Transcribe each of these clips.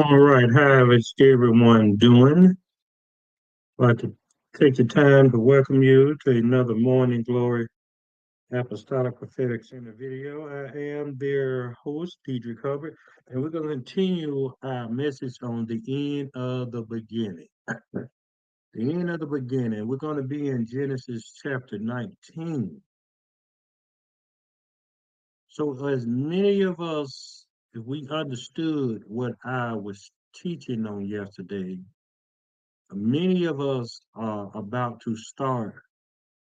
All right, how is everyone doing? I'd like to take the time to welcome you to another Morning Glory Apostolic Prophetic Center video. I am their host, Deidre Hubbard, and we're going to continue our message on the end of the beginning. The end of the beginning. We're going to be in Genesis chapter 19. So, as many of us, if we understood what I was teaching on yesterday, many of us are about to start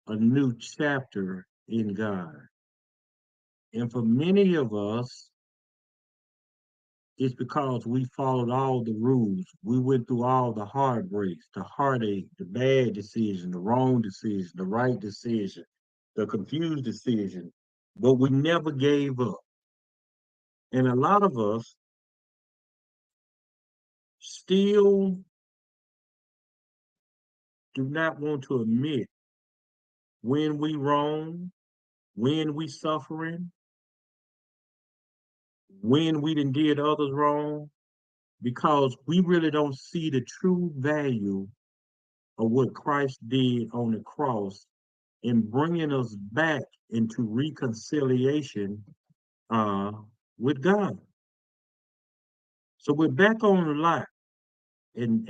a new chapter in God. And for many of us, it's because we followed all the rules. We went through all the heartbreaks, the heartache, the bad decision, the wrong decision, the right decision, the confused decision, but we never gave up. And a lot of us still do not want to admit when we wrong, when we suffering, when we done did others wrong, because we really don't see the true value of what Christ did on the cross in bringing us back into reconciliation uh, with God. So we're back on the lot, and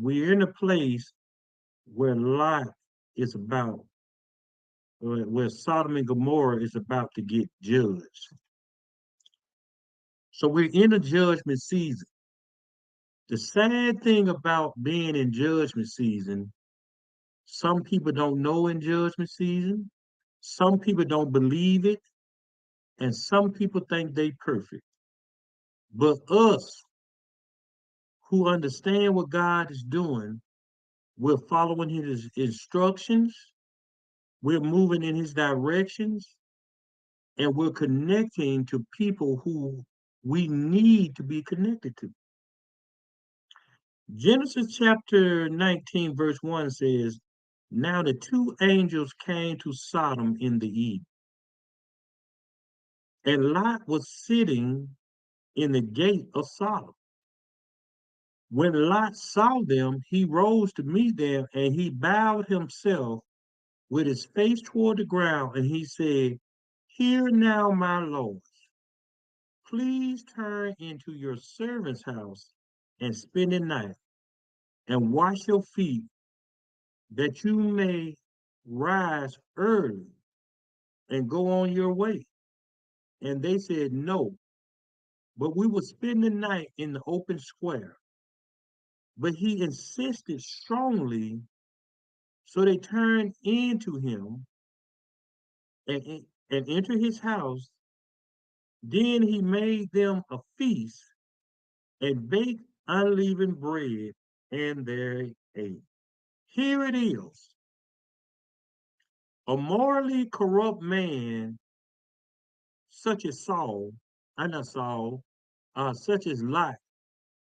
we're in a place where Lot is about, where Sodom and Gomorrah is about to get judged. So we're in a judgment season. The sad thing about being in judgment season, some people don't know in judgment season, some people don't believe it, and some people think they perfect. But us who understand what God is doing, we're following his instructions, we're moving in his directions, and we're connecting to people who we need to be connected to. Genesis chapter 19, verse 1 says, now the two angels came to Sodom in the evening, and Lot was sitting in the gate of Sodom. When Lot saw them, he rose to meet them, and he bowed himself with his face toward the ground, and he said, hear now, my lords, please turn into your servant's house and spend the night, and wash your feet, that you may rise early and go on your way. And they said, no, but we will spend the night in the open square. But he insisted strongly, so they turned into him and entered his house. Then he made them a feast and baked unleavened bread, and they ate. Here it is. A morally corrupt man, such as Saul, I not Saul, such as Lot,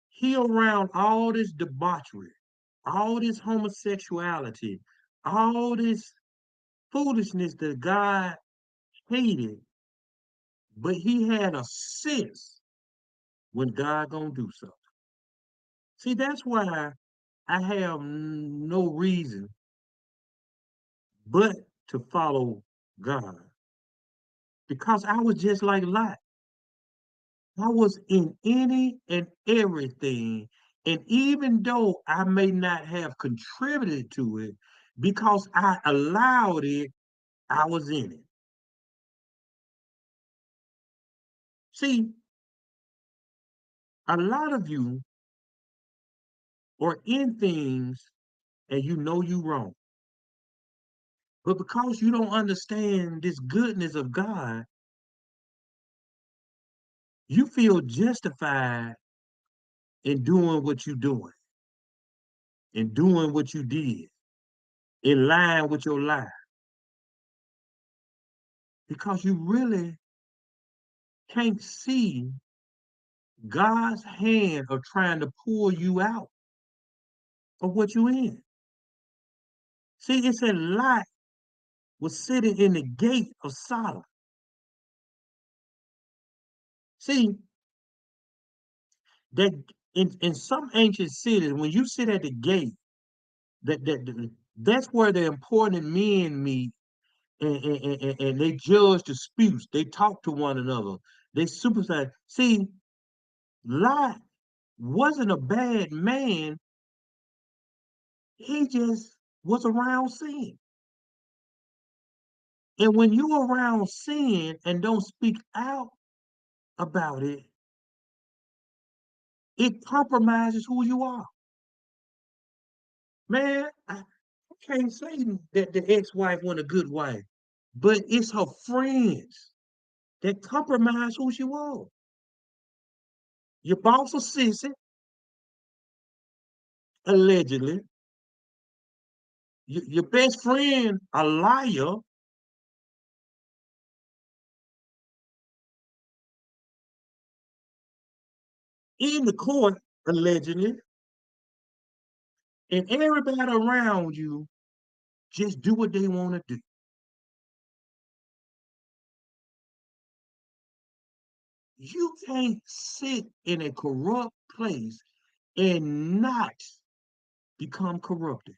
he around all this debauchery, all this homosexuality, all this foolishness that God hated, but he had a sense when God gonna do something. See, that's why I have no reason but to follow God, because I was just like Lot. I was in any and everything. And even though I may not have contributed to it, because I allowed it, I was in it. See, a lot of you are in things and you know you wrong. But because you don't understand this goodness of God, you feel justified in doing what you're doing, in doing what you did, in line with your life, because you really can't see God's hand of trying to pull you out of what you're in. See, it said Lot was sitting in the gate of Sodom. See, That in some ancient cities, when you sit at the gate, that's where the important men meet, and they judge disputes. They talk to one another. They supervise. See, Lot wasn't a bad man. He just was around sin. And when you're around sin and don't speak out about it, it compromises who you are. Man, I can't say that the ex-wife wasn't a good wife, but it's her friends that compromise who she was. Your boss a sissy, allegedly. Your best friend a liar in the court, allegedly, and everybody around you just do what they want to do. You can't sit in a corrupt place and not become corrupted.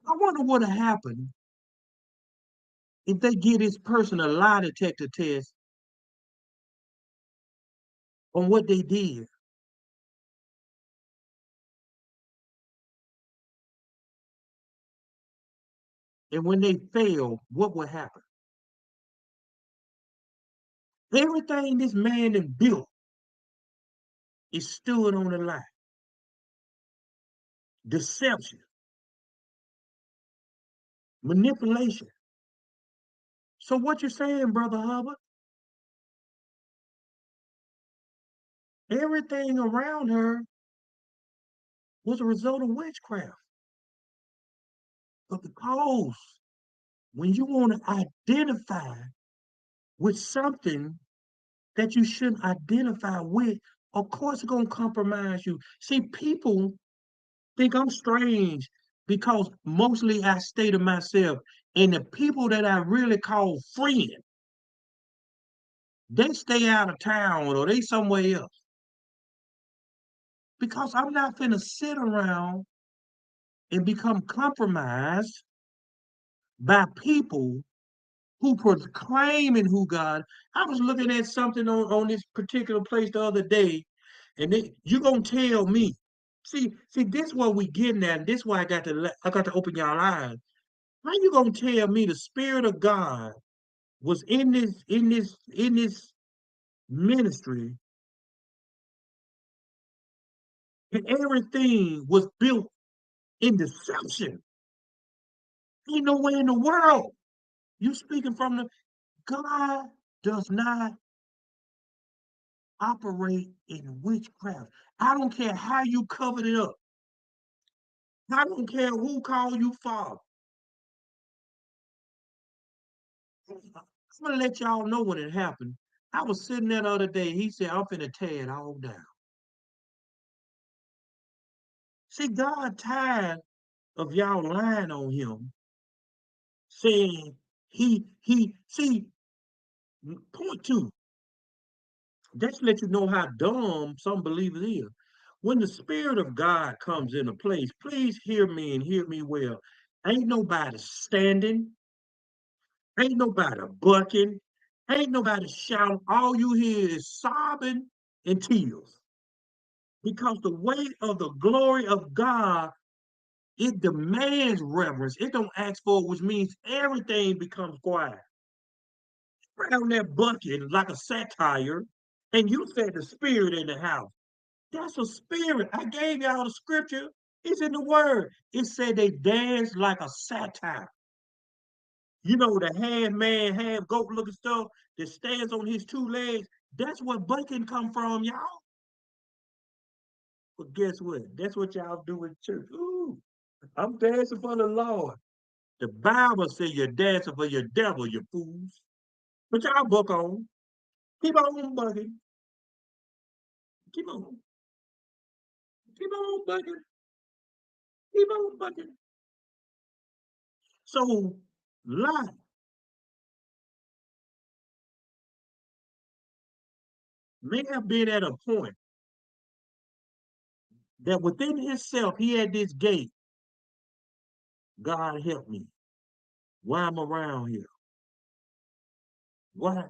I wonder what would happen if they give this person a lie detector test on what they did. And when they fail, what will happen? Everything this man has built is stood on the line. Deception, manipulation. So what you're saying, Brother Hubbard, everything around her was a result of witchcraft. But because when you want to identify with something that you shouldn't identify with, of course it's going to compromise you. See, people think I'm strange because mostly I stay to myself. And the people that I really call friends, they stay out of town or they somewhere else. Because I'm not finna sit around and become compromised by people who proclaiming who God. I was looking at something on this particular place the other day, and you gonna tell me. See, this is what we getting at, and this is why I got to open y'all eyes. How you gonna tell me the Spirit of God was in this ministry and everything was built in deception? Ain't no way in the world. You speaking from the God does not operate in witchcraft. I don't care how you covered it up. I don't care who called you father. I'm gonna let y'all know when it happened. I was sitting there the other day. He said, I'm finna tear it all down. See, God tired of y'all lying on him, saying see, point two, that's to let you know how dumb some believers is. When the Spirit of God comes into place, please hear me and hear me well. Ain't nobody standing, ain't nobody bucking, ain't nobody shouting. All you hear is sobbing and tears. Because the weight of the glory of God, it demands reverence. It don't ask for it, which means everything becomes quiet. Around that bucket like a satire, and you said the spirit in the house. That's a spirit. I gave y'all the scripture. It's in the word. It said they dance like a satire. You know, the half man, half goat looking stuff that stands on his two legs. That's what bucking come from, y'all. But guess what? That's what y'all do in church. Ooh, I'm dancing for the Lord. The Bible says you're dancing for your devil, you fools. But y'all buck on. Keep on bucking. Keep on. Keep on bucking. Keep on bucking. So, Lot may have been at a point that within himself he had this gate. God help me. Why I'm around here? Why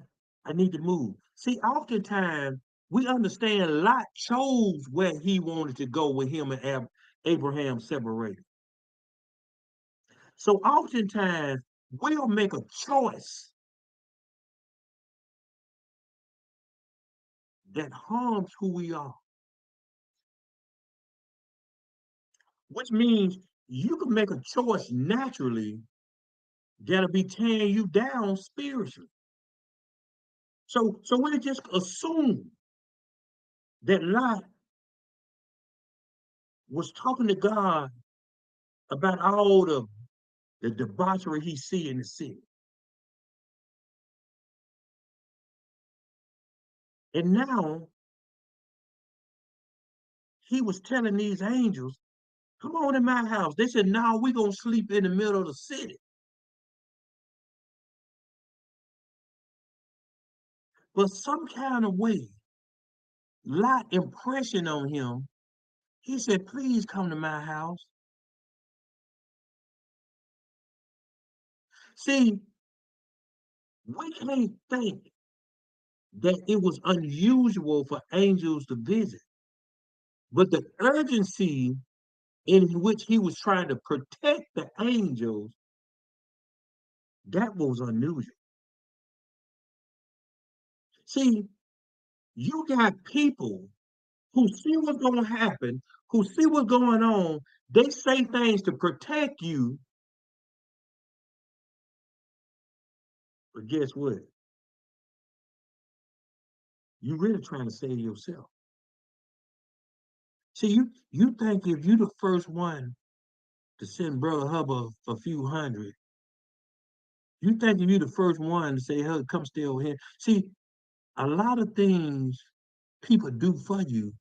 I need to move? See, oftentimes we understand Lot chose where he wanted to go with him and Abraham separated. So oftentimes we'll make a choice that harms who we are, which means you can make a choice naturally that'll be tearing you down spiritually. So we just assume that Lot was talking to God about all the debauchery he see in the city. And now he was telling these angels, come on in my house. They said, no, we're going to sleep in the middle of the city. But some kind of way, Lot impression on him, he said, please come to my house. See, we can't think that it was unusual for angels to visit, but the urgency in which he was trying to protect the angels, that was unusual. See, you got people who see what's going to happen, who see what's going on. They say things to protect you, but guess what? You're really trying to save yourself. See, you think if you're the first one to send Brother Hubbard a few hundred, you think if you're the first one to say, hey, come stay over here. See, a lot of things people do for you,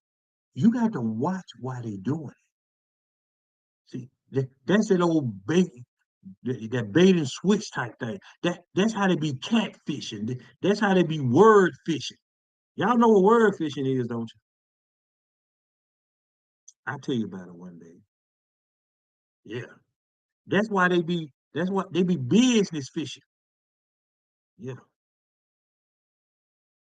you got to watch why they're doing it. See, that's that old bait, that bait and switch type thing. That's how they be catfishing. That's how they be word fishing. Y'all know what word fishing is, don't you? I'll tell you about it one day. Yeah. That's why they be that's what they be business fishing. Yeah.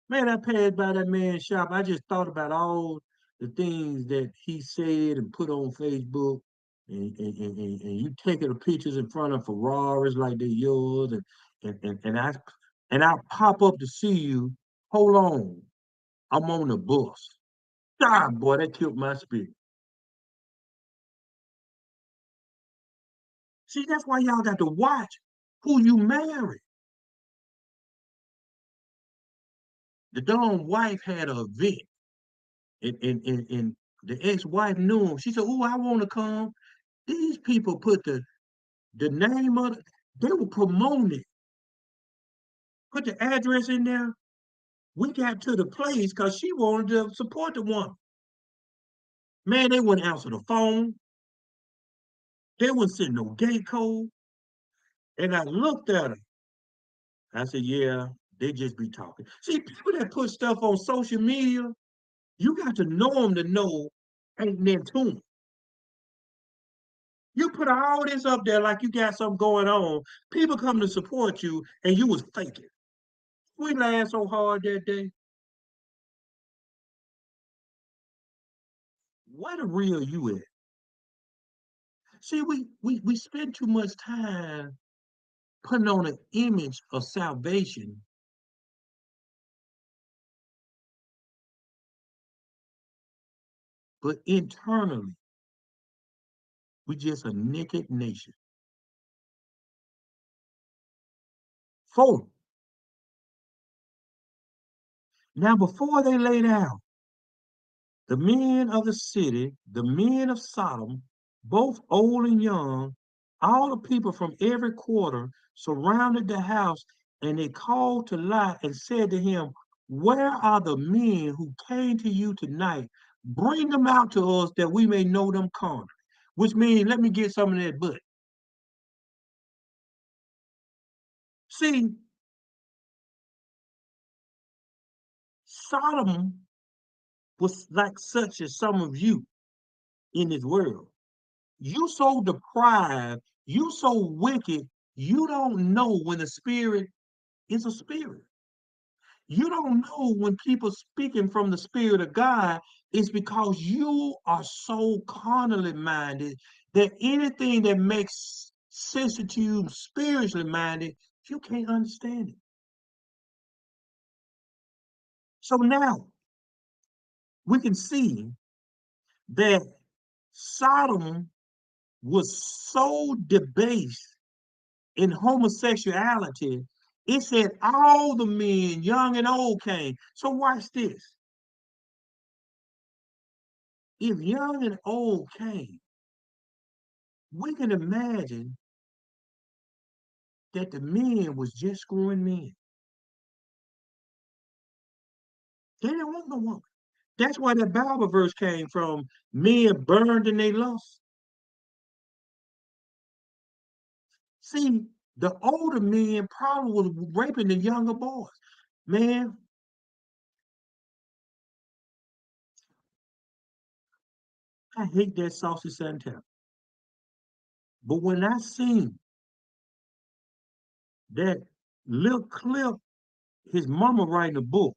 Man, I passed by that man's shop. I just thought about all the things that he said and put on Facebook. And you taking the pictures in front of Ferraris like they're yours, and I pop up to see you. Hold on, I'm on the bus. God, boy, that killed my spirit. See, that's why y'all got to watch who you marry. The dumb wife had an event, and the ex-wife knew him. She said, "Oh, I want to come." These people put the name of they were promoting it. Put the address in there. We got to the place because she wanted to support the woman. Man, they wouldn't answer the phone. They wouldn't send no gate code. And I looked at her. I said, yeah, they just be talking. See, people that put stuff on social media, you got to know them to know ain't near to them. You put all this up there like you got something going on. People come to support you, and you was faking. We laughed so hard that day. Where the real you at? See, we spend too much time putting on an image of salvation, but internally, we just a naked nation. Four. Now, before they lay down, the men of the city, the men of Sodom, both old and young, all the people from every quarter surrounded the house, and they called to Lot and said to him, where are the men who came to you tonight? Bring them out to us that we may know them carnally. Which means, let me get some of that butt. See, Sodom was like such as some of you in this world. You so deprived, you so wicked, you don't know when the spirit is a spirit. You don't know when people speaking from the spirit of God is because you are so carnally minded that anything that makes sense to you spiritually minded, you can't understand it. So now we can see that Sodom was so debased in homosexuality, it said all the men, young and old, came. So watch this. If young and old came, we can imagine that the men was just screwing men. They didn't want no woman. That's why that Bible verse came from. Men burned in their lust. See, the older men probably was raping the younger boys. Man, I hate that saucy Santana. But when I seen that little clip, his mama writing a book,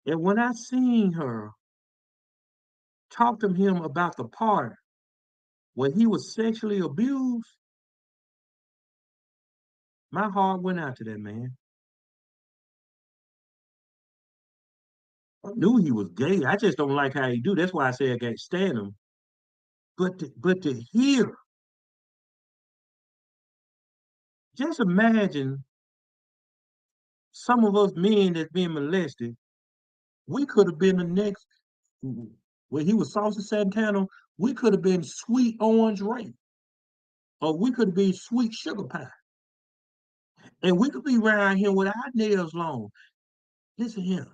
and when I seen her talk to him about the part where he was sexually abused, my heart went out to that man. I knew he was gay. I just don't like how he do. That's why I say I can't stand him. But to hear, just imagine some of us men that's being molested. We could have been the next. When he was Saucy Santana, we could have been Sweet Orange Ray, or we could be Sweet Sugar Pie, and we could be around here with our nails long. Listen here,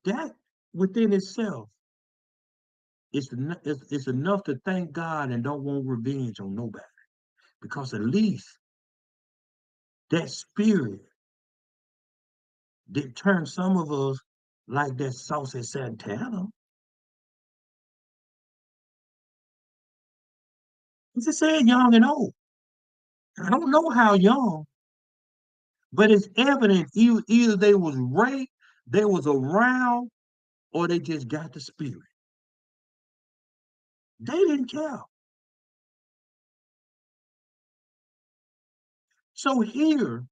that within itself is enough to thank God and don't want revenge on nobody, because at least that spirit did turn some of us like that Saucy Santana. He just said young and old. I don't know how young, but it's evident either they was raped, they was around, or they just got the spirit. They didn't care. So here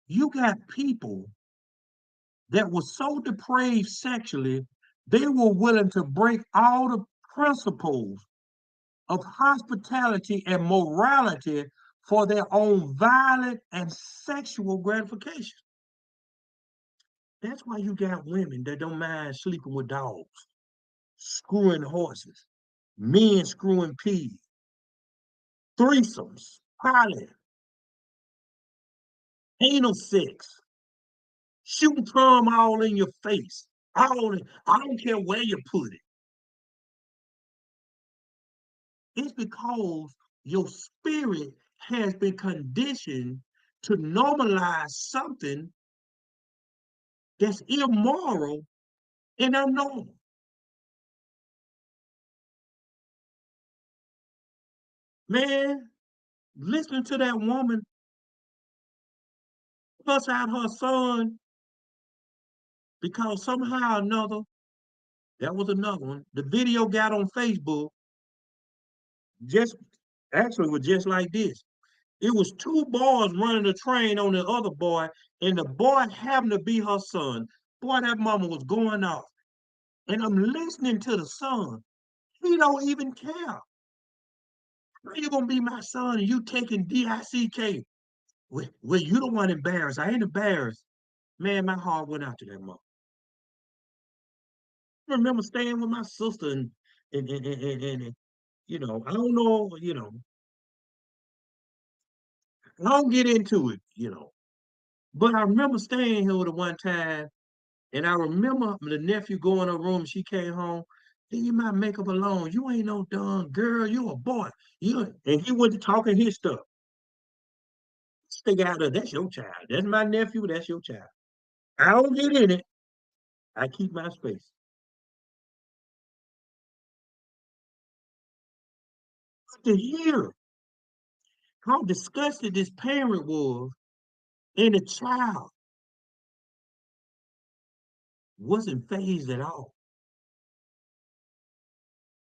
you got people that were so depraved sexually, they were willing to break all the principles of hospitality and morality for their own violent and sexual gratification. That's why you got women that don't mind sleeping with dogs, screwing horses, men screwing pigs, threesomes, poly, anal sex, shooting cum all in your face. All in, I don't care where you put it. It's because your spirit has been conditioned to normalize something that's immoral and abnormal. Man, listening to that woman fuss out her son because somehow or another, that was another one. The video got on Facebook, just actually was just like this. It was two boys running the train on the other boy, and the boy happened to be her son. Boy, that mama was going off. And I'm listening to the son. He don't even care. How you gonna be my son and you taking DICK? Well, you don't want embarrassed. I ain't embarrassed. Man, my heart went out to that mom. I remember staying with my sister and I don't know, I don't get into it. But I remember staying here with her one time, and I remember the nephew going to her room, she came home. Leave my makeup alone. You ain't no dumb girl. You a boy. And he went to talking his stuff. Stick out of that's your child. That's my nephew. That's your child. I don't get in it. I keep my space. But to hear how disgusted this parent was, and the child wasn't phased at all.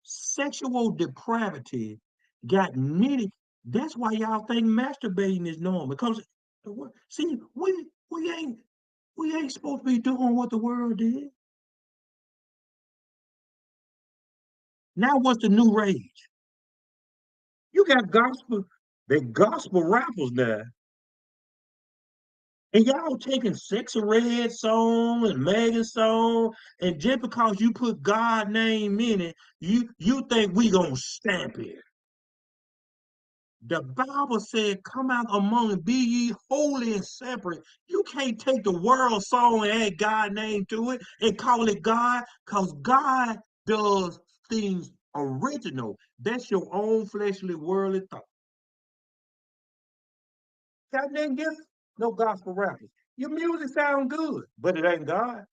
Sexual depravity got many. That's why y'all think masturbating is normal. Because see, we ain't supposed to be doing what the world did. Now what's the new rage? You got the gospel rappers now, and y'all taking Sexy Red song and Megan song, and just because you put God name in it, you think we gonna stamp it. The Bible said, "Come out among and be ye holy and separate." You can't take the world song and add God name to it and call it God, because God does things original. That's your own fleshly worldly thought. Got nothing against no gospel rappers. Your music sound good, but it ain't God.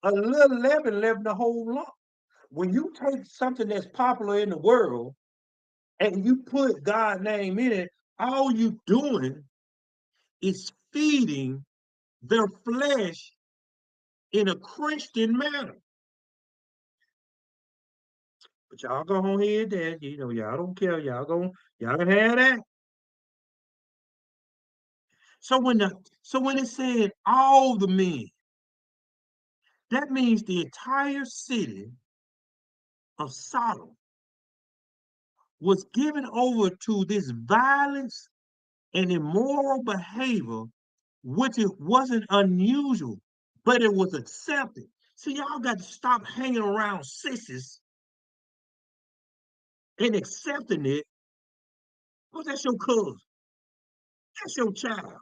A little leaven the whole lump. When you take something that's popular in the world and you put God's name in it, all you doing is feeding their flesh in a Christian manner. But y'all go on here that y'all don't care. Y'all can have that. So when it said all the men, that means the entire city of Sodom was given over to this violence and immoral behavior, which it wasn't unusual, but it was accepted. See, y'all got to stop hanging around sissies and accepting it. Because that's your cousin. That's your child.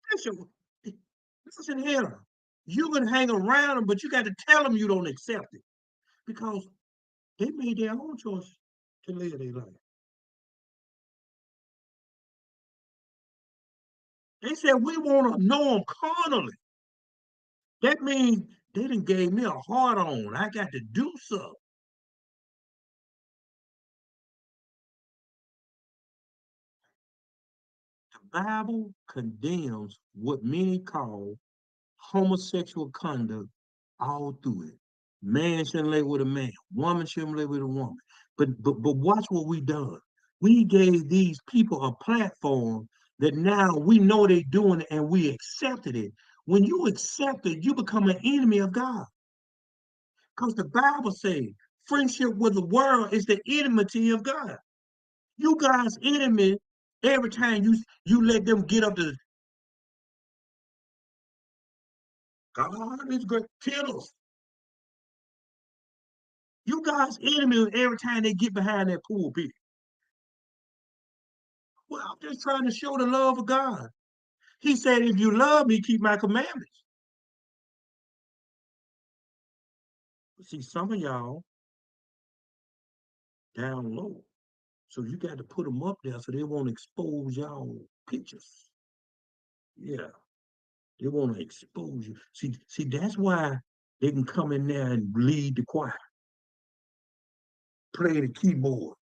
That's your listen here. You can hang around them, but you got to tell them you don't accept it because they made their own choice to live their life. They said we want to know them carnally. That means they didn't gave me a hard on. I got to do something. The Bible condemns what many call homosexual conduct all through it. Man shouldn't lay with a man. Woman shouldn't lay with a woman. But watch what we done. We gave these people a platform that now we know they're doing it and we accepted it. When you accept it, you become an enemy of God. Because the Bible says friendship with the world is the enmity of God. You guys enemy every time you let them get up to God is great. Kill You guys enemy every time they get behind that pulpit. Well, I'm just trying to show the love of God. He said, if you love me, keep my commandments. But see, some of y'all down low. So you got to put them up there so they won't expose y'all pictures. Yeah, they want to expose you. See, that's why they can come in there and lead the choir, play the keyboard,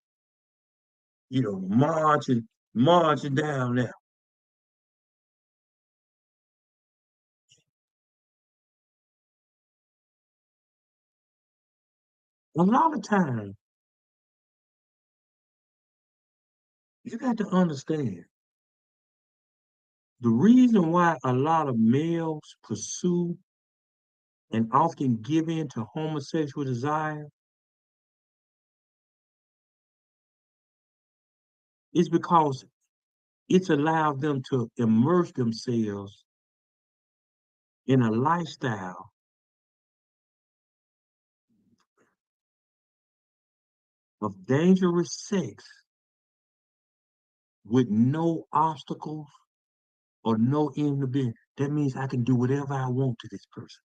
marching down there. A lot of times, you got to understand the reason why a lot of males pursue and often give in to homosexual desire is because it's allowed them to immerse themselves in a lifestyle of dangerous sex with no obstacles or no inhibition. That means I can do whatever I want to this person.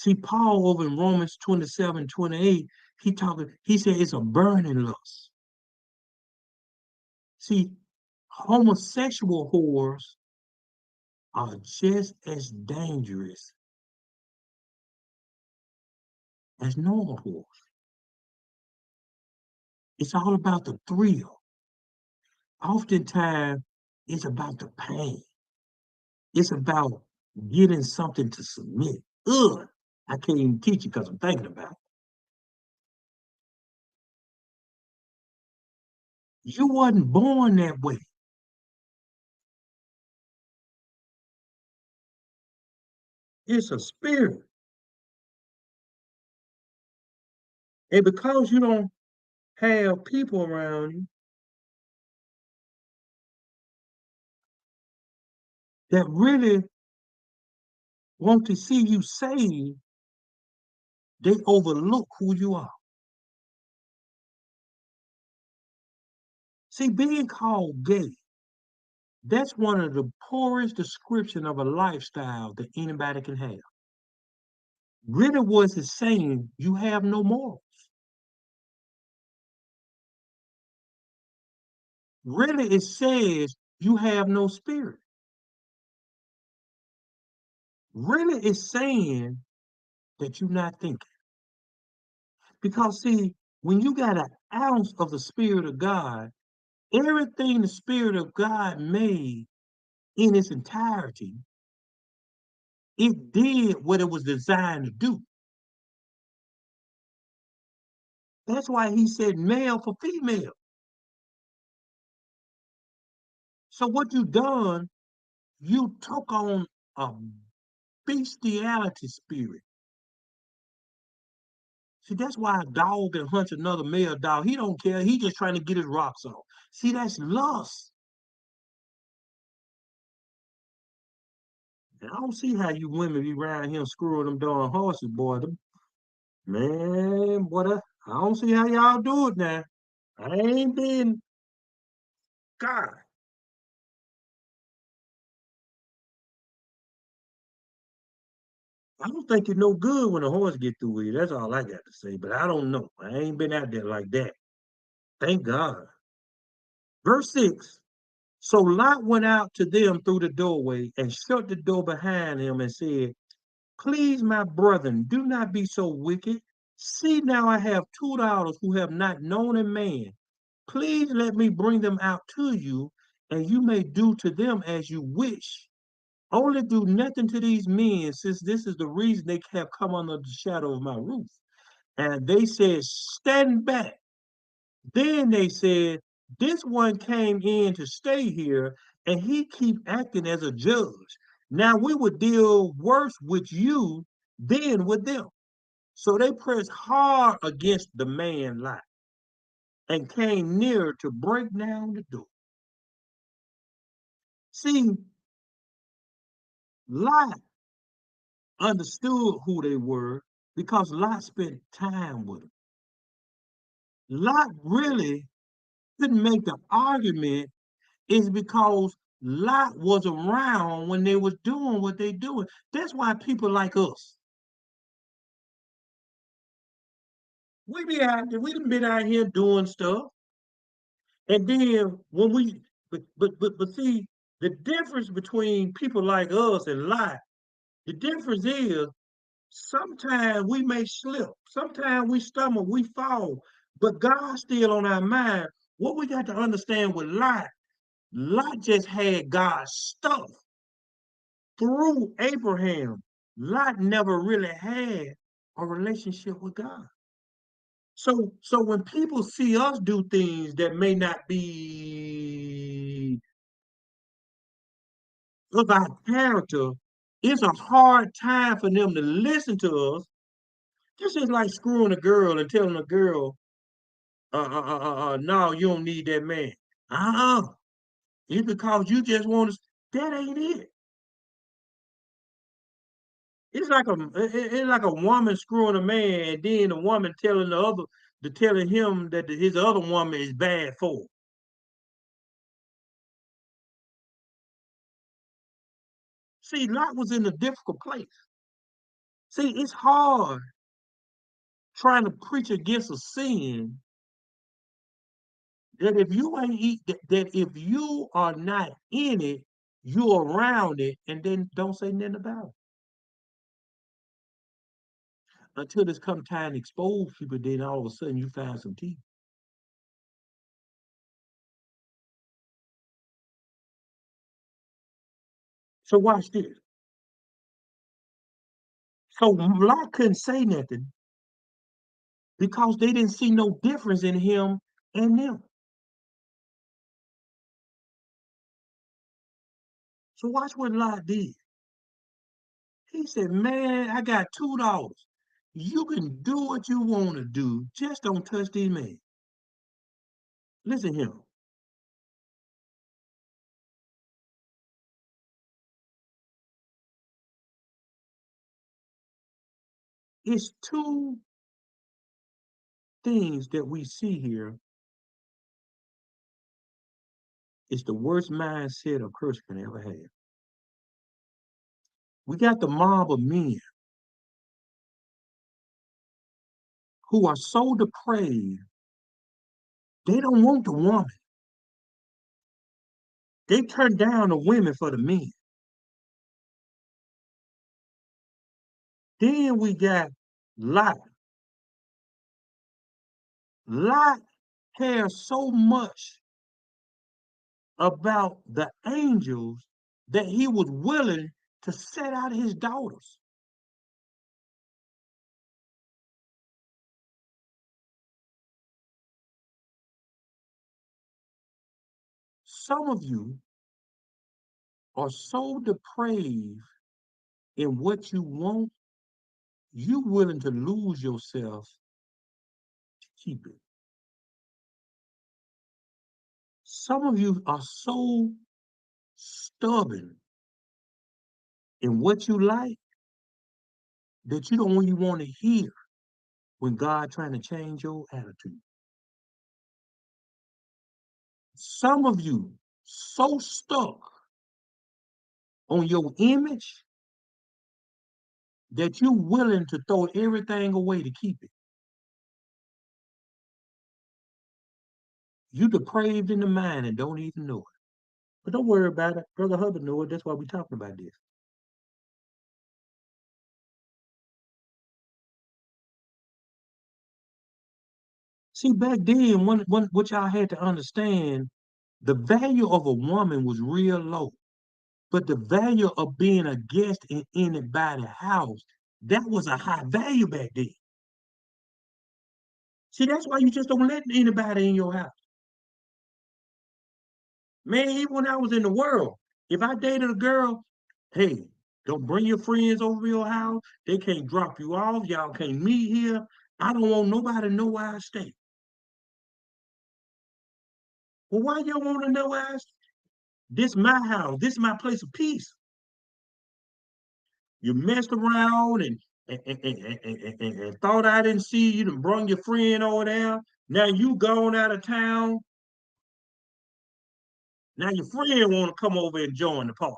See, Paul over in Romans 27:28, he said it's a burning lust. See, homosexual whores are just as dangerous as normal whores. It's all about the thrill. Oftentimes, it's about the pain. It's about getting something to submit. Ugh, I can't even teach it because I'm thinking about it. You wasn't born that way. It's a spirit. And because you don't have people around you that really want to see you saved, they overlook who you are. See, being called gay, that's one of the poorest description of a lifestyle that anybody can have. Really was it saying you have no morals. Really it says you have no spirit. Really it's saying that you're not thinking. Because see, when you got an ounce of the Spirit of God, everything the Spirit of God made in its entirety, it did what it was designed to do. That's why he said male for female. So what you done, you took on a bestiality spirit. See, that's why a dog that hunts another male dog, he don't care. He just trying to get his rocks off. See, that's lust. And I don't see how you women be around here screwing them darn horses, boy. Man, boy, I don't see how y'all do it now. I ain't been, God, I don't think it's no good when a horse get through with you. That's all I got to say. But I don't know. I ain't been out there like that. Thank God. Verse 6. So Lot went out to them through the doorway and shut the door behind him and said, please, my brethren, do not be so wicked. See, now I have two daughters who have not known a man. Please let me bring them out to you, and you may do to them as you wish. Only do nothing to these men, since this is the reason they have come under the shadow of my roof. And they said, stand back. Then they said, this one came in to stay here, and he keep acting as a judge. Now we would deal worse with you than with them. So they pressed hard against the man Lot and came near to break down the door. See, Lot understood who they were because Lot spent time with them. Lot really couldn't make the argument is because Lot was around when they was doing what they doing. That's why people like us, we done been out here doing stuff, and then when we, but see, the difference between people like us and Lot, the difference is sometimes we may slip, sometimes we stumble, we fall, but God's still on our mind. What we got to understand with Lot, Lot just had God's stuff through Abraham. Lot never really had a relationship with God. So when people see us do things that may not be of our character, it's a hard time for them to listen to us. This is like screwing a girl and telling a girl, no, you don't need that man. Uh-uh. It's because you just want to, that ain't it. It's like a woman screwing a man, and then the woman telling telling him that his other woman is bad for him. See, Lot was in a difficult place. See, it's hard trying to preach against a sin that if you ain't eat that if you are not in it, you're around it, and then don't say nothing about it. Until it's come time to expose people, then all of a sudden you find some teeth. So watch this. So Lot couldn't say nothing because they didn't see no difference in him and them. So watch what Lot did. He said, "Man, I got $2. You can do what you want to do. Just don't touch these men." Listen to him. It's two things that we see here. It's the worst mindset a person can ever have. We got the mob of men who are so depraved, they don't want the woman. They turn down the women for the men. Then we got Lot. Lot cares so much about the angels that he was willing to set out his daughters. Some of you are so depraved in what you want, you're willing to lose yourself to keep it. Some of you are so stubborn in what you like that you don't even want to hear when God trying to change your attitude. Some of you so stuck on your image that you're willing to throw everything away to keep it. You depraved in the mind and don't even know it. But don't worry about it. Brother Hubbard know it. That's why we're talking about this. See, back then, what y'all had to understand, the value of a woman was real low. But the value of being a guest in anybody's house, that was a high value back then. See, that's why you just don't let anybody in your house. Man, even when I was in the world, if I dated a girl, hey, don't bring your friends over to your house. They can't drop you off. Y'all can't meet here. I don't want nobody to know where I stay. Well, why you want to know where I stay? This my house. This is my place of peace. You messed around and thought I didn't see you and brung your friend over there. Now you gone out of town. Now your friend want to come over and join the party.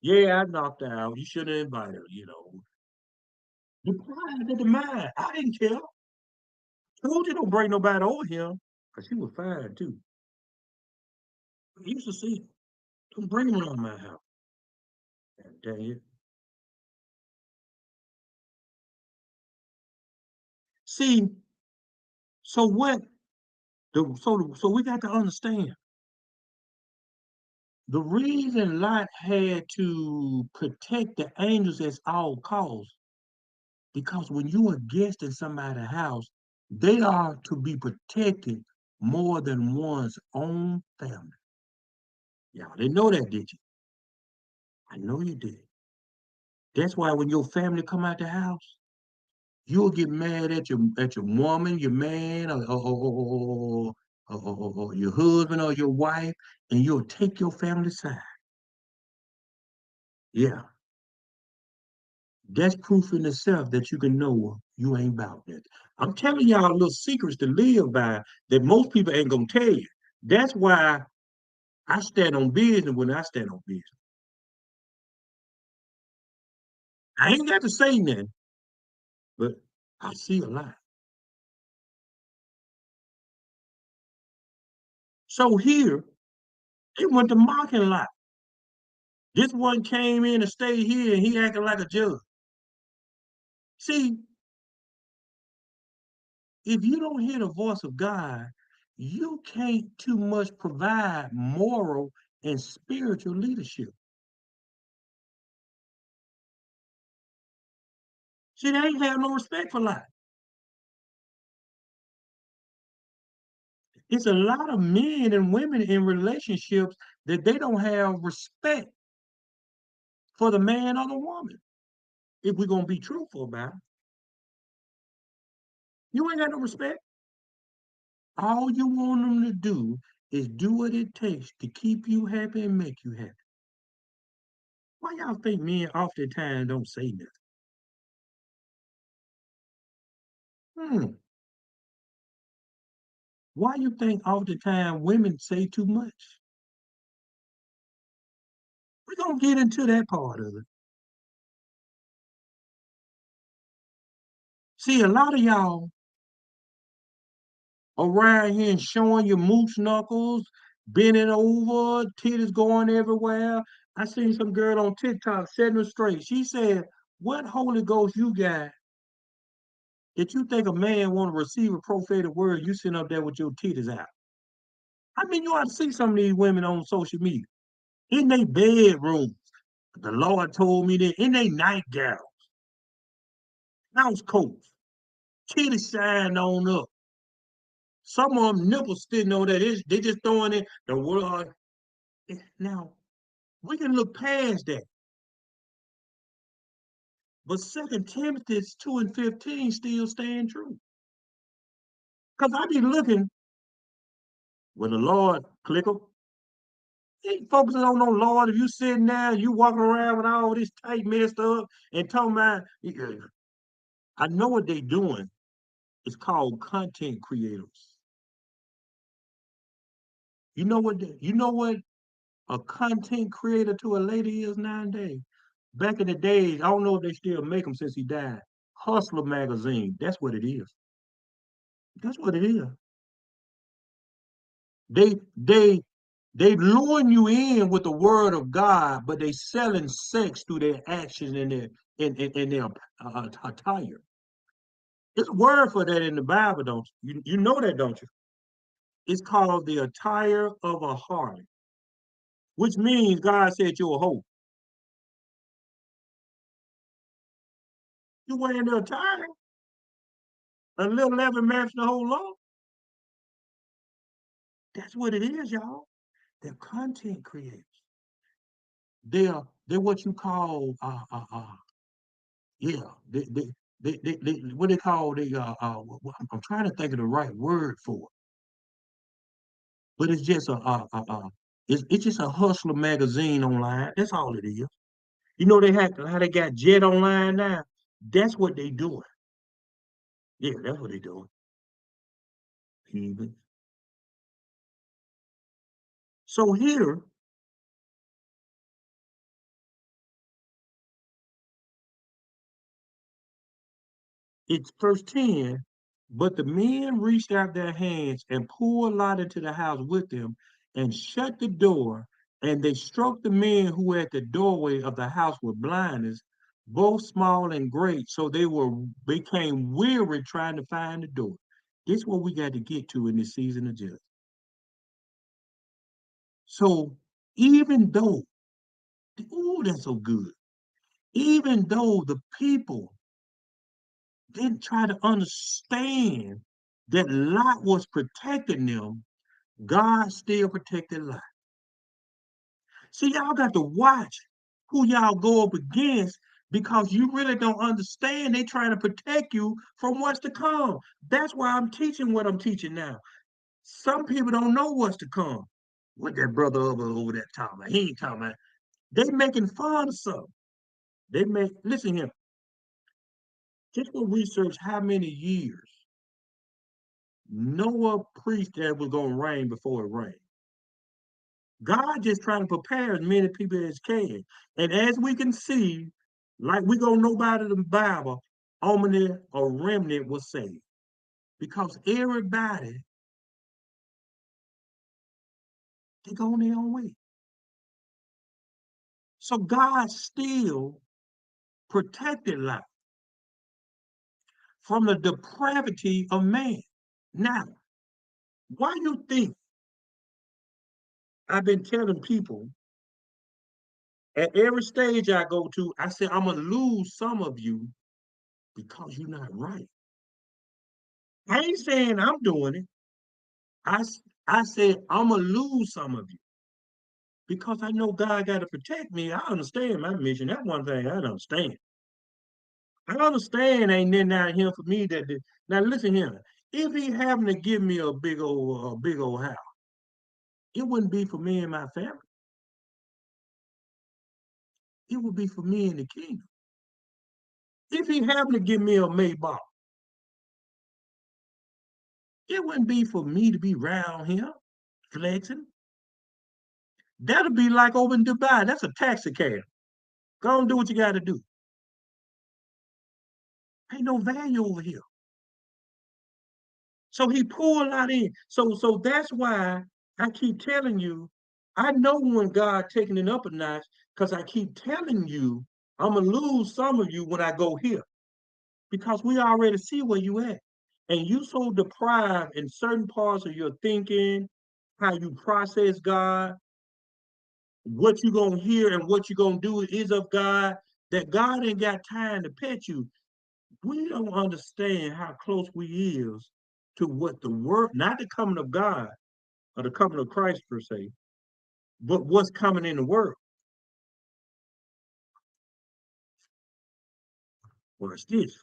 Yeah, I knocked her out. You should have invited her, you know. The pride of the mind. I didn't care. Told you don't bring nobody over here. Because she was fine too. I used to see, don't bring them around my house. God dang it. See, so what so we got to understand the reason Lot had to protect the angels at all costs, because when you are a guest in somebody's house, they are to be protected more than one's own family. Y'all didn't know that, did you? I know you did. That's why when your family come out the house, you'll get mad at your woman, your man, or your husband or your wife, and you'll take your family side. Yeah, that's proof in itself that you can know you ain't about that. I'm telling y'all little secrets to live by that most people ain't gonna tell you. That's why I stand on business when I stand on business. I ain't got to say nothing, but I see a lot. So here, it went to mocking lot. This one came in and stayed here and he acted like a judge. See, if you don't hear the voice of God, you can't too much provide moral and spiritual leadership. See, they ain't have no respect for life. It's a lot of men and women in relationships that they don't have respect for the man or the woman. If we're gonna be truthful about it, you ain't got no respect. All you want them to do is do what it takes to keep you happy and make you happy. Why y'all think men oftentimes don't say nothing? Hmm. Why you think oftentimes women say too much? We're gonna get into that part of it. See, a lot of y'all around here and showing your moose knuckles, bending over, titties going everywhere. I seen some girl on TikTok setting her straight. She said, "What Holy Ghost you got that you think a man want to receive a prophetic word? You sitting up there with your titties out." I mean, you ought to see some of these women on social media in their bedrooms. The Lord told me that in their nightgown, house coats, titties shine on up. Some of them nipples sitting on that. They just throwing it the word. Now, we can look past that. But Second Timothy 2 and 15 still stand true. Because I be looking when the Lord click them. He ain't focusing on no Lord. If you sitting there, you walking around with all this tight messed up and talking about, I know what they doing. It's called content creators. You know what a content creator to a lady is nowadays? Back in the days, I don't know if they still make them since he died. Hustler magazine. That's what it is. That's what it is. They they they luring you in with the word of God, but they selling sex through their actions and in their attire. There's a word for that in the Bible, don't you? You know that, don't you? It's called the attire of a harlot, which means God said you're a hoe. You wearing the attire, a little leather match the whole law. That's what it is, y'all. They're content creators. They're what you call yeah, what they call I'm trying to think of the right word for it, but it's just it's just a hustler magazine online. That's all it is. You know they had how they got Jet online now. That's what they doing. Yeah, that's what they doing. Even so here it's verse 10. But the men reached out their hands and pulled Lot into the house with them and shut the door. And they struck the men who were at the doorway of the house with blindness, both small and great. So they became weary trying to find the door. This is what we got to get to in this season of judgment. So even though, oh, that's so good. Even though the people didn't try to understand that Lot was protecting them, God still protected Lot. See, y'all got to watch who y'all go up against because you really don't understand. They trying to protect you from what's to come. That's why I'm teaching what I'm teaching now. Some people don't know what's to come. What that brother over there talking about? He ain't talking about. They making fun of something. They make listen here. Just go research how many years Noah preached that it was gonna rain before it rained. God just trying to prepare as many people as can. And as we can see, Like we gonna know by the Bible, only a remnant was saved. Because everybody, they go on their own way. So God still protected life from the depravity of man. Now, why you think I've been telling people at every stage I go to, I say I'm gonna lose some of you because you're not right. I ain't saying I'm doing it. I said I'm gonna lose some of you because I know God got to protect me. I understand my mission. That's one thing I understand. I understand ain't nothing out here for me now listen here. If he happened to give me a big old house, it wouldn't be for me and my family. It would be for me and the kingdom. If he happened to give me a Maybach, it wouldn't be for me to be around here flexing. That'll be like over in Dubai. That's a taxi cab. Go and do what you got to do. Ain't no value over here. So he pulled a lot in. So that's why I keep telling you, I know when God taking it up a notch, because I keep telling you, I'm gonna lose some of you when I go here. Because we already see where you at. And you so deprived in certain parts of your thinking, how you process God, what you gonna hear and what you gonna do is of God, that God ain't got time to pet you. We don't understand how close we is to what the word, not the coming of God or the coming of Christ per se, but what's coming in the world. What's this?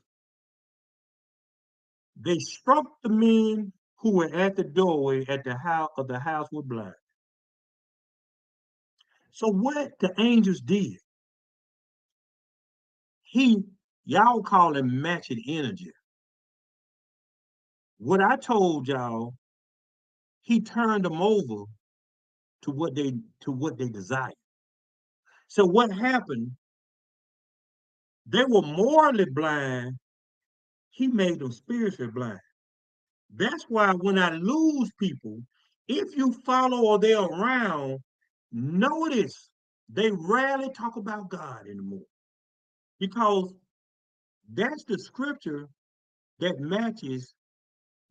They struck the men who were at the doorway at the house with blind. So what the angels did, he y'all call it matching energy. What I told y'all, he turned them over to what they desire. So what happened? They were morally blind. He made them spiritually blind. That's why when I lose people, if you follow or they're around, notice they rarely talk about God anymore because that's the scripture that matches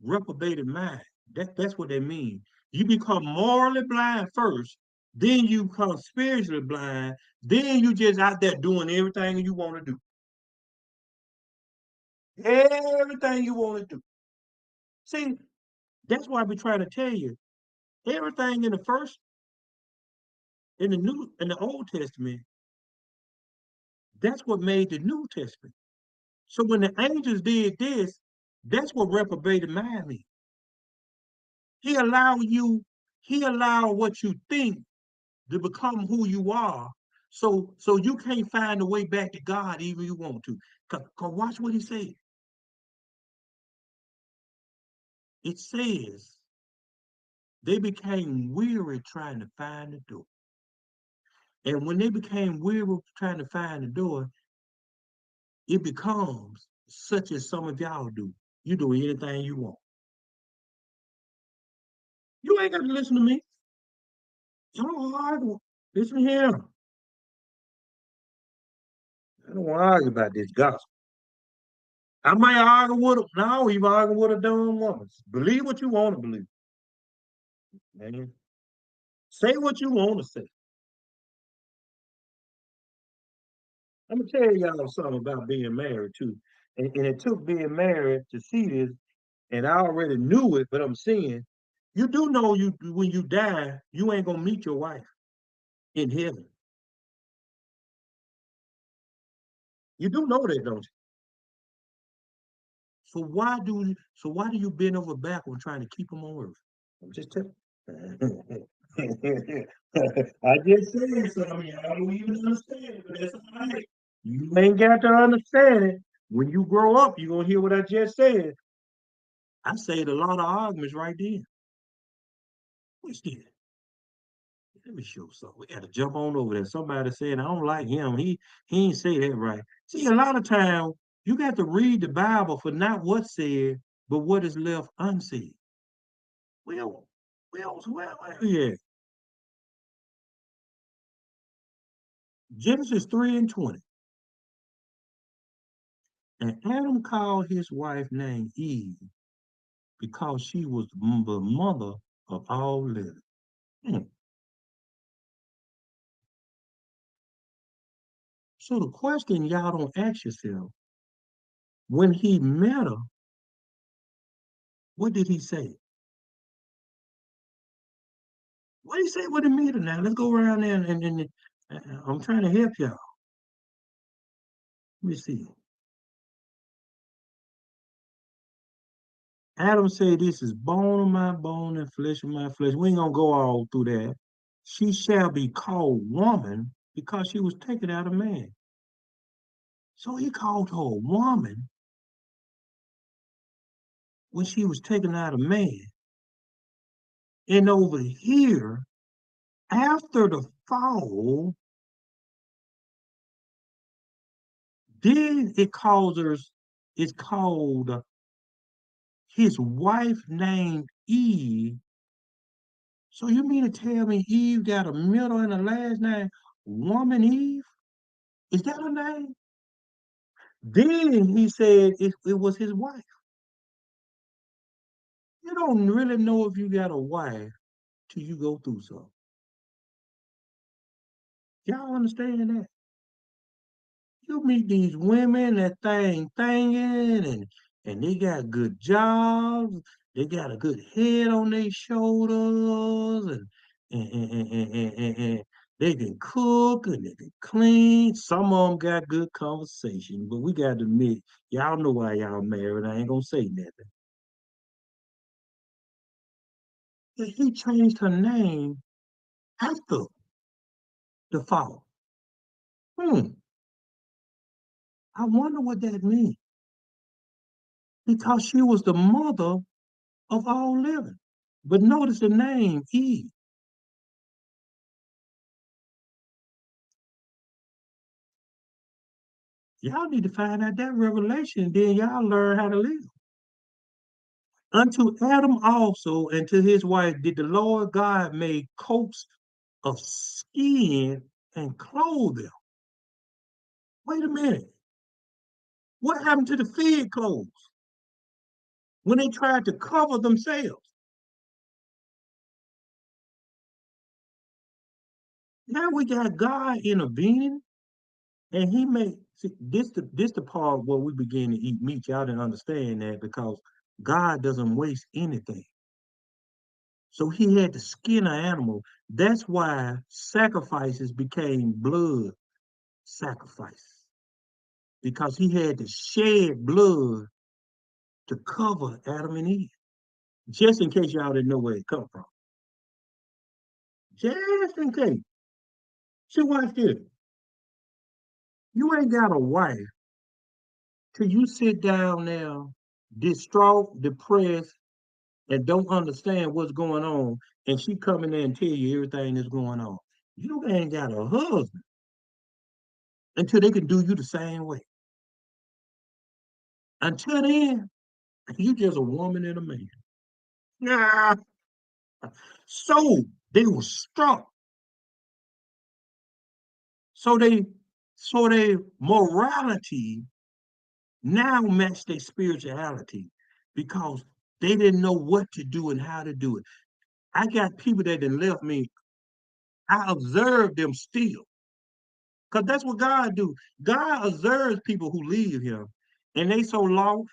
reprobated mind. That's what they mean. You become morally blind first, then you become spiritually blind, then you just out there doing everything you want to do. Everything you want to do. See, that's why we try to tell you everything in the Old Testament, that's what made the New Testament. So when the angels did this, that's what reprobated mind means. He allowed you, he allowed what you think to become who you are. So you can't find a way back to God even you want to. Cause watch what he said. It says they became weary trying to find the door. And when they became weary trying to find the door, it becomes such as some of y'all do. You do anything you want. You ain't got to listen to me. Y'all argue. Listen here. I don't want to argue about this gospel. I might argue with them. No, even argue with a dumb woman. Believe what you want to believe. Man. Say what you want to say. I'm gonna tell y'all something about being married too. And it took being married to see this, and I already knew it, but I'm seeing you do know you when you die, you ain't gonna meet your wife in heaven. You do know that, don't you? So why do you bend over backward trying to keep them on earth? I'm just telling. I just said something. I don't even understand it, but that's all right. You ain't got to understand it. When you grow up, you're gonna hear what I just said. I saved a lot of arguments right there. What's that? Let me show something. We got to jump on over there. Somebody said, I don't like him. He ain't say that right. See, a lot of time you got to read the Bible for not what's said, but what is left unsaid. Well, well, yeah. Genesis 3 and 20. And Adam called his wife named Eve because she was the mother of all living. Hmm. So the question y'all don't ask yourself, when he met her, what did he say? What did he say when he met her now? Let's go around there I'm trying to help y'all. Let me see. Adam said, this is bone of my bone and flesh of my flesh. We ain't gonna go all through that. She shall be called woman because she was taken out of man. So he called her a woman when she was taken out of man. And over here, after the fall, then it's called his wife named Eve. So you mean to tell me Eve got a middle and a last name? Woman Eve? Is that her name? Then he said it was his wife. You don't really know if you got a wife till you go through something. Y'all understand that? You meet these women that thinging and they got good jobs, they got a good head on their shoulders, and they can cook and they can clean. Some of them got good conversation, but we got to admit, y'all know why y'all married. I ain't gonna say nothing. But he changed her name after the fall. Hmm, I wonder what that means. Because she was the mother of all living. But notice the name Eve. Y'all need to find out that revelation, then y'all learn how to live. Unto Adam also and to his wife did the Lord God make coats of skin and clothe them. Wait a minute. What happened to the fig clothes when they tried to cover themselves? Now we got God intervening, and He made see, this the part where we begin to eat meat. Y'all didn't understand that because God doesn't waste anything. So He had to skin an animal. That's why sacrifices became blood sacrifice because He had to shed blood to cover Adam and Eve. Just in case y'all didn't know where it come from. Just in case. So watch this. You ain't got a wife till you sit down now, distraught, depressed, and don't understand what's going on, and she come in there and tell you everything that's going on. You ain't got a husband until they can do you the same way. Until then, you just a woman and a man. Yeah. So they were struck. So they morality now matched their spirituality because they didn't know what to do and how to do it. I got people that done left me. I observe them still. Because that's what God do. God observes people who leave him. And they so lost.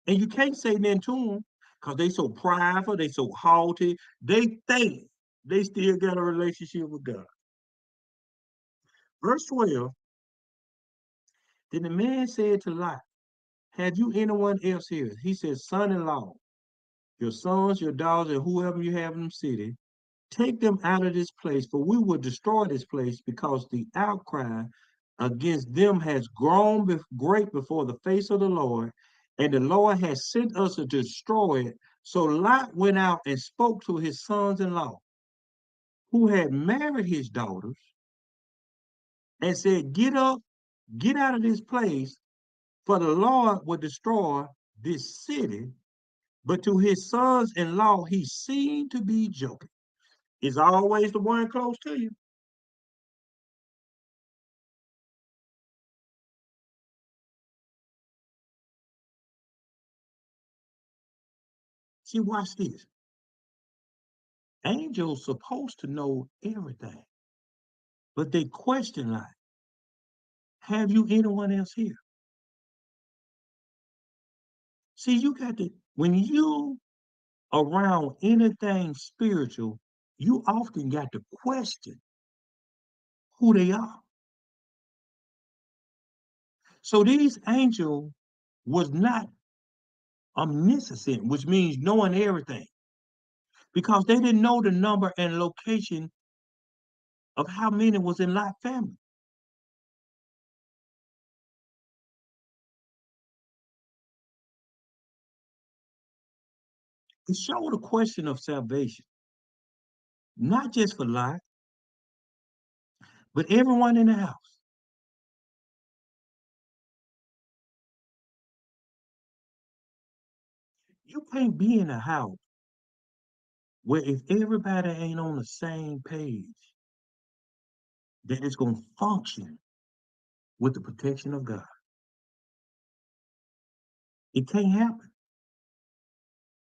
And you can't say nothing to them because they so prideful, they so haughty. They think they still got a relationship with God. Verse 12, then the man said to Lot, have you anyone else here? He said, son-in-law, your sons, your daughters, and whoever you have in the city, take them out of this place, for we will destroy this place because the outcry against them has grown great before the face of the Lord, and the Lord has sent us to destroy it. So Lot went out and spoke to his sons-in-law. who had married his daughters and said, "Get up, get out of this place, for the Lord will destroy this city." But to his sons in law, he seemed to be joking. Is always the one close to you. See, watch this. Angels supposed to know everything, but they question like, have you anyone else here? See, you got to, when you around anything spiritual, you often got to question who they are. So these angels was not omniscient, which means knowing everything, because they didn't know the number and location of how many was in Lot family. It showed a question of salvation, not just for Lot, but everyone in the house. You can't be in a house where if everybody ain't on the same page, that it's going to function with the protection of God. It can't happen.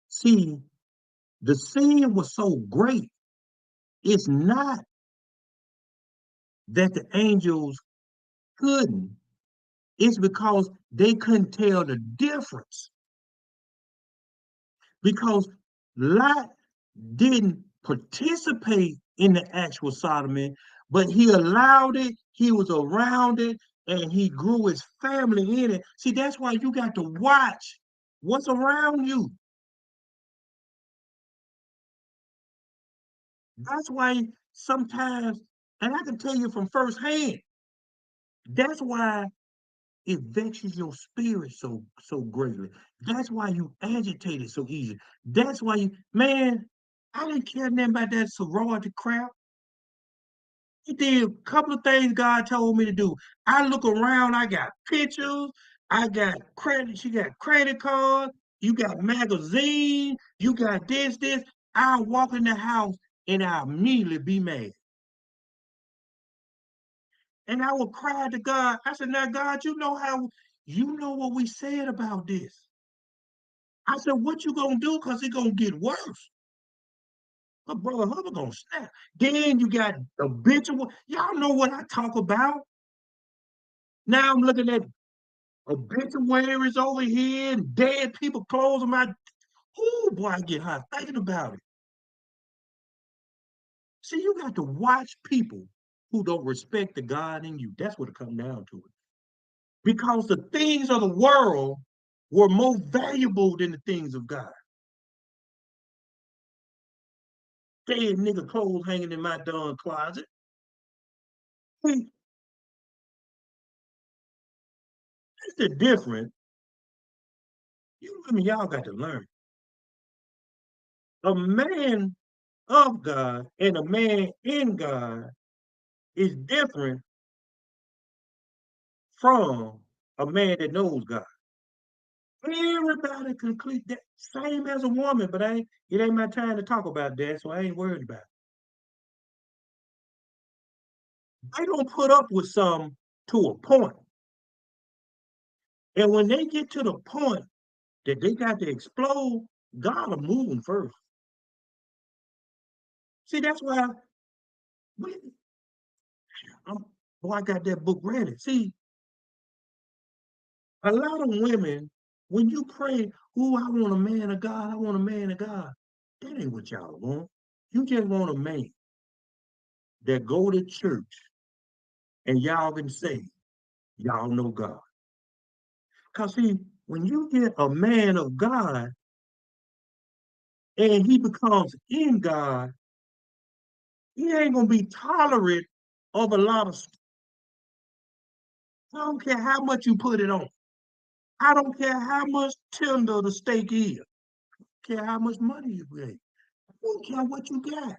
See, the sin was so great, it's not that the angels couldn't, it's because they couldn't tell the difference. Because Lot didn't participate in the actual sodomy, but he allowed it, he was around it, and he grew his family in it. See, that's why you got to watch what's around you. That's why sometimes, and I can tell you from firsthand, that's why it vexes your spirit so greatly. That's why you agitate it so easy. That's why you, man, I didn't care nothing about that sorority crap. He did a couple of things God told me to do. I look around, I got pictures, I got credit, you got credit cards, you got magazine, you got this. I walk in the house and I immediately be mad. And I would cry to God. I said, now God, you know what we said about this. I said, what you gonna do? Cause it's gonna get worse. But brother Hubbard gonna snap. Then you got habitual. Y'all know what I talk about. Now I'm looking at obituaries over here and dead people clothes on my. Oh boy, I get hot thinking about it. See, you got to watch people who don't respect the God in you. That's what it comes down to it. Because the things of the world were more valuable than the things of God. Dead nigga clothes hanging in my darn closet. See, that's the difference. You women, y'all got to learn. A man of God and a man in God is different from a man that knows God. Everybody complete that same as a woman, but it ain't my time to talk about that, so I ain't worried about it. They don't put up with some to a point. And when they get to the point that they got to explode, God will move them first. See, that's why we, boy, I got that book ready. See, a lot of women, when you pray, "Oh, I want a man of God, I want a man of God," that ain't what y'all want. You just want a man that go to church and y'all can say, y'all know God. Because see, when you get a man of God and he becomes in God, he ain't gonna be tolerant of a lot of stuff. I don't care how much you put it on. I don't care how much tender the steak is. I don't care how much money you pay. I don't care what you got.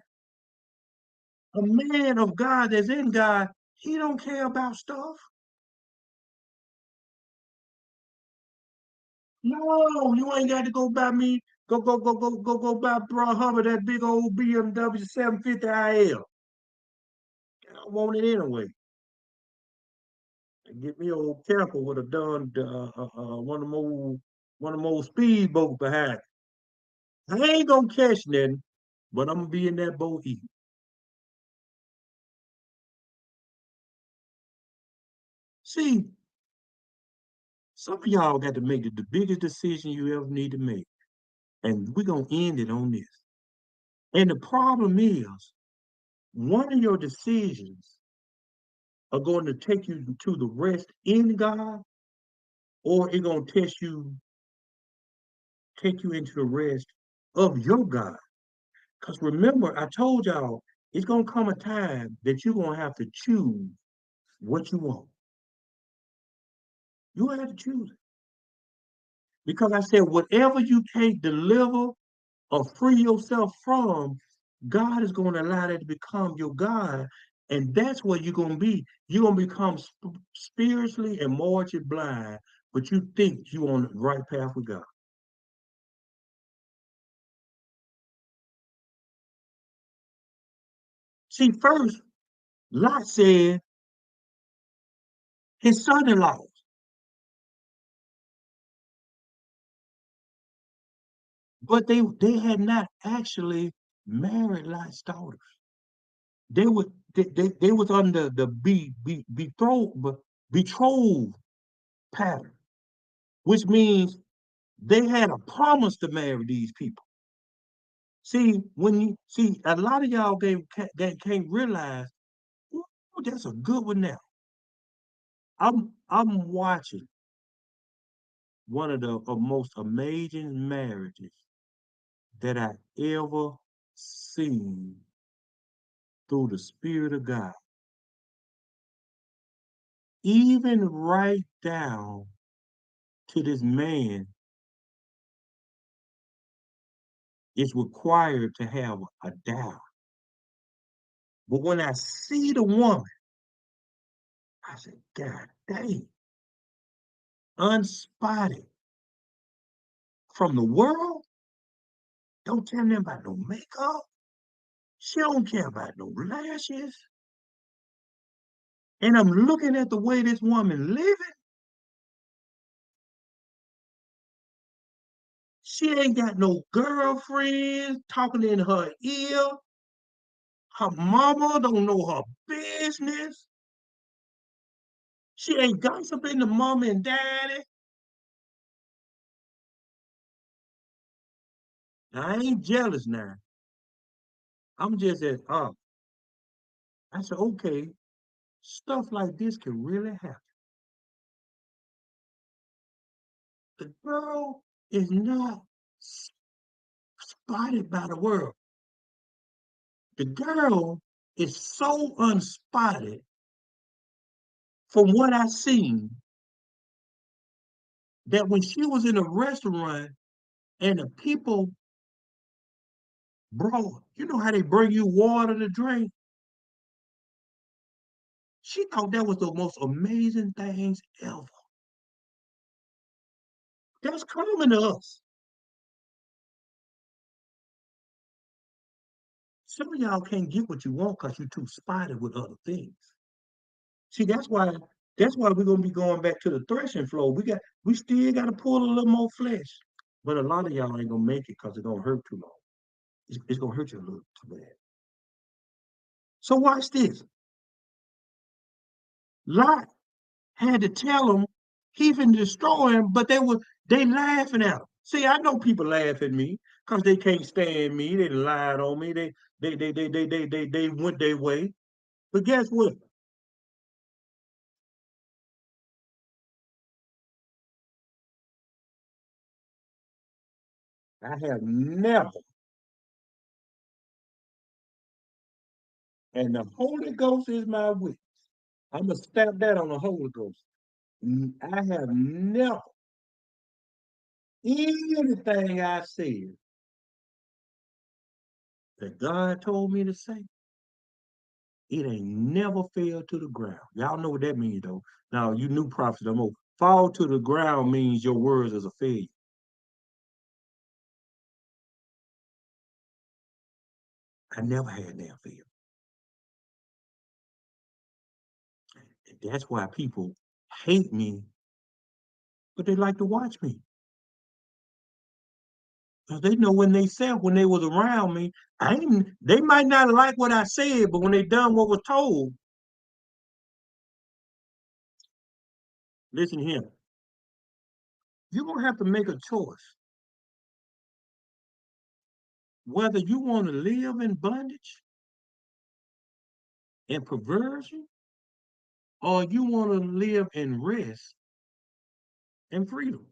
A man of God that's in God, he don't care about stuff. No, you ain't got to go buy me. Go buy Bro Hubbard that big old BMW 750 IL. I want it anyway. Get me old careful with a done one of them old speedboat behind. I ain't gonna catch nothing, but I'm gonna be in that boat eating. See, some of y'all got to make the biggest decision you ever need to make, and we're gonna end it on this. And the problem is, one of your decisions are going to take you to the rest in God, or it's gonna take you into the rest of your God. Because remember, I told y'all it's gonna come a time that you're gonna have to choose what you want. You have to choose it. Because I said, whatever you can't deliver or free yourself from, God is going to allow that to become your God. And that's where you're going to be. You're going to become spiritually and morally blind, but you think you're on the right path with God. See, first, Lot said his son-in-law, but they had not actually married Lot's daughters. They were they was under the betrothed pattern, which means they had a promise to marry these people. See, when you see a lot of y'all that can't realize, "Ooh, that's a good one now." I'm watching one of the most amazing marriages that I ever seen through the Spirit of God. Even right down to this man is required to have a dowry. But when I see the woman, I said, God dang, unspotted from the world. Don't tell me about no makeup. She don't care about no lashes. And I'm looking at the way this woman living. She ain't got no girlfriends talking in her ear. Her mama don't know her business. She ain't gossiping to mama and daddy. I ain't jealous now. I'm just at, I said, okay, stuff like this can really happen. The girl is not spotted by the world. The girl is so unspotted from what I seen that when she was in a restaurant and the people brought, you know how they bring you water to drink? She thought that was the most amazing things ever. That's common to us. Some of y'all can't get what you want because you're too spotted with other things. See, that's why we're gonna be going back to the threshing floor. We still gotta pull a little more flesh. But a lot of y'all ain't gonna make it because it's gonna hurt too long. It's gonna hurt you a little too bad. So watch this. Lot had to tell them he finna destroy him, but they laughing at him. See, I know people laugh at me because they can't stand me. They lied on me. They went their way. But guess what? I have never, and the Holy Ghost is my witness. I'm gonna stamp that on the Holy Ghost. I have never anything I said that God told me to say. It ain't never fell to the ground. Y'all know what that means, though. Now, you new prophets, don't know. Fall to the ground means your words is a failure. I never had that fail. And that's why people hate me, but they like to watch me. Because they know when they said, when they was around me, they might not like what I said, but when they done what was told, listen here, you're going to have to make a choice whether you want to live in bondage and perversion or you want to live in rest and freedom.